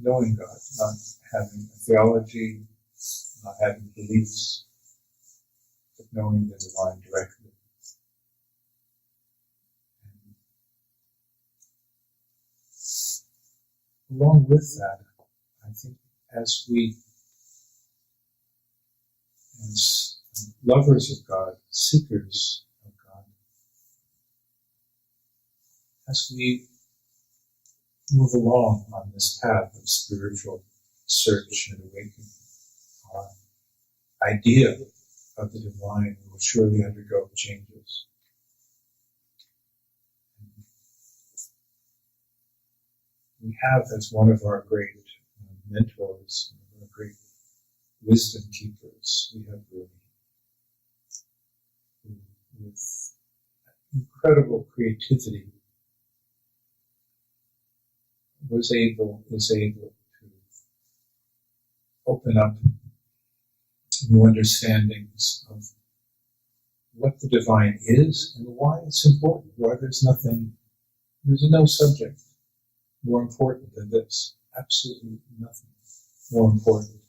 knowing God, not having a theology, not having beliefs, but knowing the divine directly. And along with that, I think as lovers of God, seekers of God, as we move along on this path of spiritual search and awakening, our idea of the divine will surely undergo changes. We have, as one of our great mentors, one of our great wisdom keepers, we have Rumi, who, with incredible creativity, is able to open up new understandings of what the divine is and why it's important, why there's no subject more important than this. Absolutely nothing more important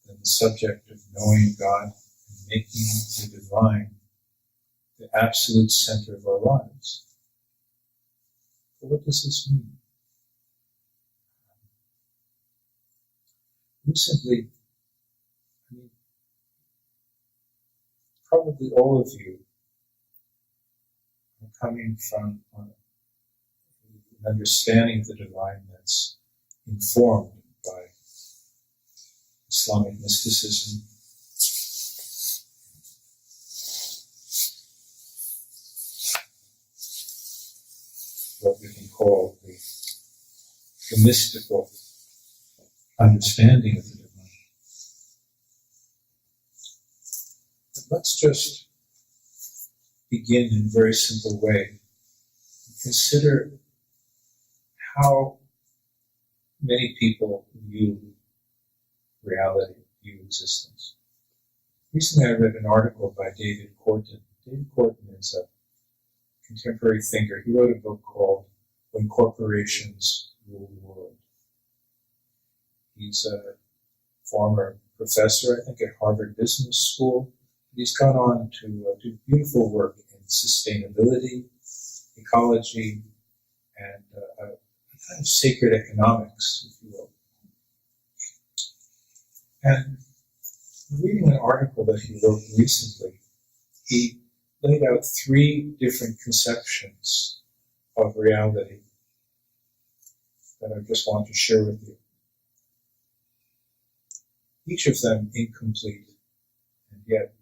than the subject of knowing God and making the divine the absolute center of our lives. So what does this mean? Recently, probably all of you are coming from an understanding of the divine that's informed by Islamic mysticism, what we can call the mystical understanding of the divine. But let's just begin in a very simple way and consider how many people view reality, view existence. Recently I read an article by David Corton. David Corton is a contemporary thinker. He wrote a book called When Corporations Rule the World. He's a former professor, I think, at Harvard Business School. He's gone on to do beautiful work in sustainability, ecology, and a kind of sacred economics, if you will. And reading an article that he wrote recently, he laid out 3 different conceptions of reality that I just want to share with you. Each of them incomplete and yet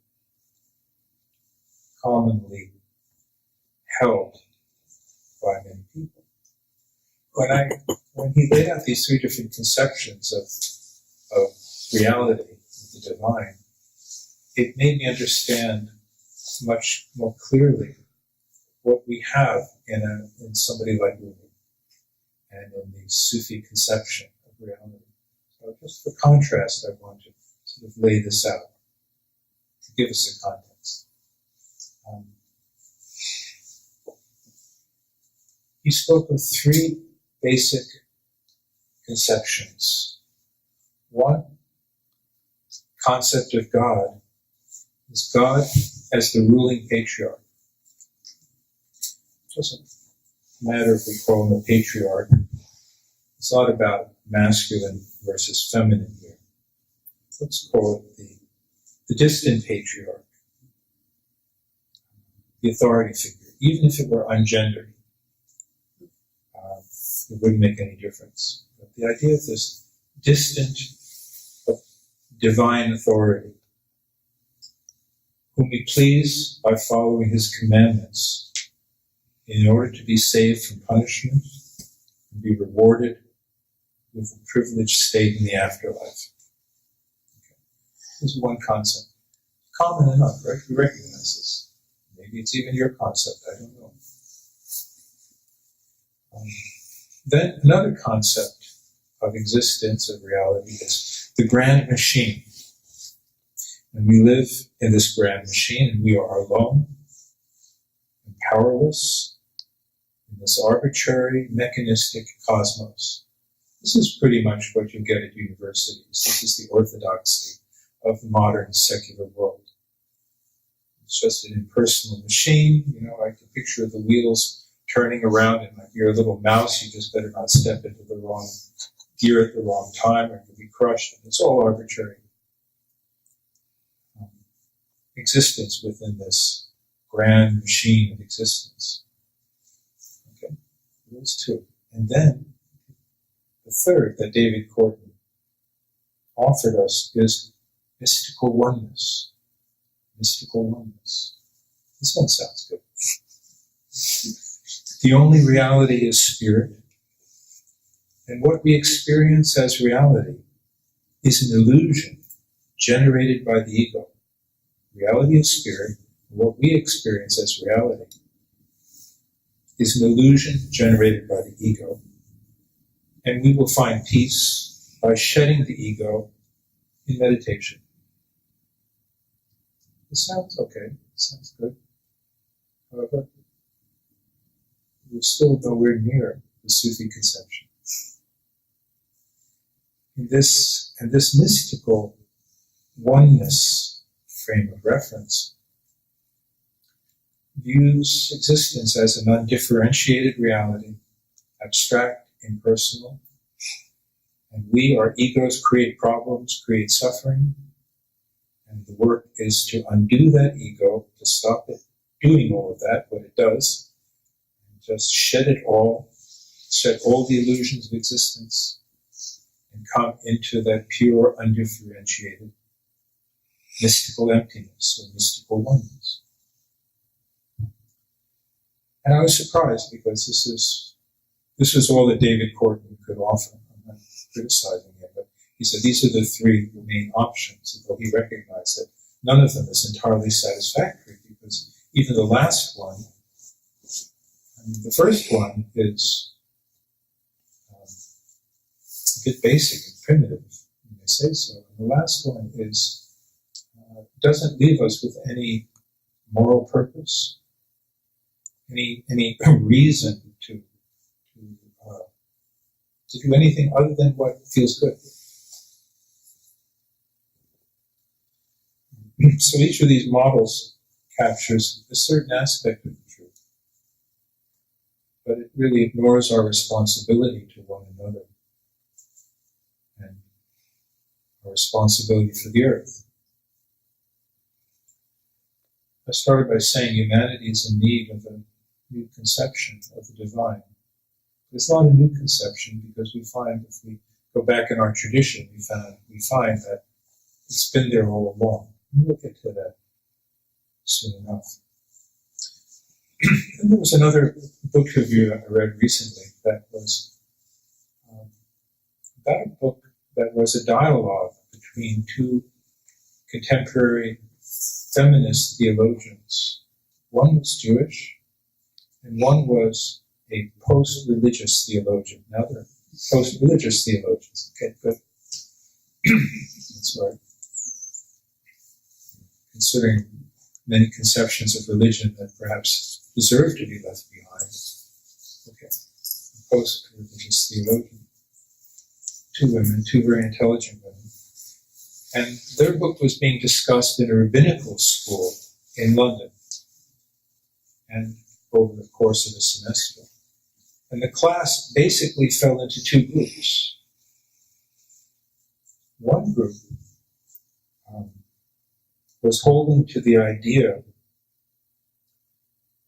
commonly held by many people. When he laid out these 3 different conceptions of reality, of the divine, it made me understand much more clearly what we have in somebody like Rumi and in the Sufi conception of reality. So just for contrast, I want to sort of lay this out to give us a context. He spoke of 3 basic conceptions. One concept of God is God as the ruling patriarch. It doesn't matter if we call him a patriarch. It's not about masculine versus feminine here. Let's call it the distant patriarch, the authority figure. Even if it were ungendered, it wouldn't make any difference. But the idea of this distant divine authority, whom we please by following his commandments in order to be saved from punishment and be rewarded with a privileged state in the afterlife. Okay. This is one concept. Common enough, right? We recognize this. Maybe it's even your concept, I don't know. Then another concept of existence, of reality, is the grand machine. And we live in this grand machine, and we are alone and powerless in this arbitrary, mechanistic cosmos. This is pretty much what you get at universities. This is the orthodoxy of the modern secular world. It's just an impersonal machine. I can picture the wheels turning around, and like you're a little mouse, you just better not step into the wrong gear at the wrong time or you'll be crushed. And it's all arbitrary existence within this grand machine of existence. Okay, those two. And then the third that David Corton offered us is mystical oneness. Mystical oneness. This one sounds good. The only reality is spirit, and what we experience as reality is an illusion generated by the ego. Reality is spirit, and what we experience as reality is an illusion generated by the ego. And we will find peace by shedding the ego in meditation. This sounds okay. Sounds good. However, we're still nowhere near the Sufi conception. And this mystical oneness frame of reference views existence as an undifferentiated reality, abstract, impersonal, and we, our egos, create problems, create suffering, and the work is to undo that ego, to stop it doing all of that, what it does, and just shed it all, shed all the illusions of existence, and come into that pure, undifferentiated, mystical emptiness or mystical oneness. And I was surprised because this was all that David Corton could offer. I'm not criticizing him, but he said these are the three main options, although he recognized that none of them is entirely satisfactory, because even the last one, the first one is a bit basic and primitive, you may say so. And the last one doesn't leave us with any moral purpose, any reason to do anything other than what feels good. So each of these models captures a certain aspect of the truth, but it really ignores our responsibility to one another and our responsibility for the earth. I started by saying humanity is in need of a new conception of the divine. It's not a new conception because we find, if we go back in our tradition, we find that it's been there all along. We'll get to that soon enough. And there was another book review I read recently that was about a book that was a dialogue between two contemporary feminist theologians. One was Jewish, and one was a post-religious theologian. Now they're post-religious theologians. Okay, good. That's right. Considering many conceptions of religion that perhaps deserve to be left behind. Okay. Post-religious theologian. Two women, two very intelligent women. And their book was being discussed in a rabbinical school in London, and over the course of a semester. And the class basically fell into two groups. One group was holding to the idea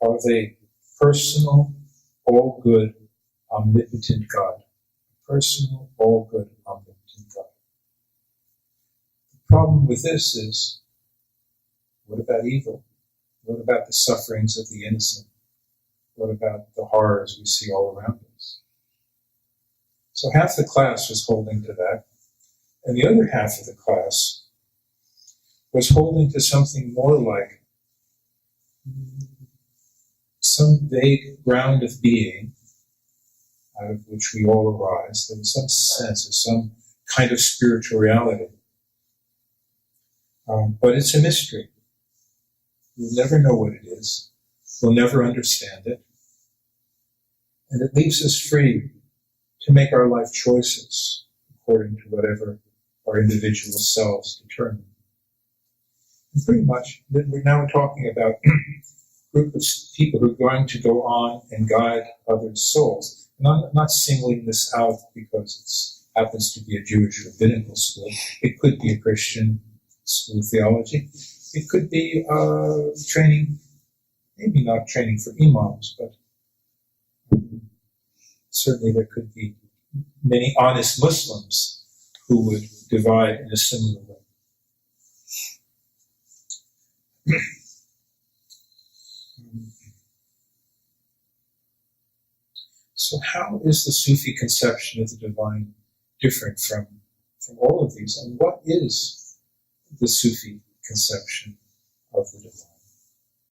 of a personal, all-good, omnipotent God. Personal, all-good, omnipotent God. The problem with this is, what about evil? What about the sufferings of the innocent? What about the horrors we see all around us? So half the class was holding to that, and the other half of the class was holding to something more like some vague ground of being out of which we all arise. There was some sense of some kind of spiritual reality. But it's a mystery. We'll never know what it is. We'll never understand it. And it leaves us free to make our life choices according to whatever our individual selves determine. And pretty much, we're now talking about a group of people who are going to go on and guide others' souls. And I'm not singling this out because it happens to be a Jewish rabbinical school. It could be a Christian school of theology. It could be training, maybe not training for imams, but certainly there could be many honest Muslims who would divide in a similar way. So how is the Sufi conception of the divine different from all of these? And what is the Sufi conception of the divine?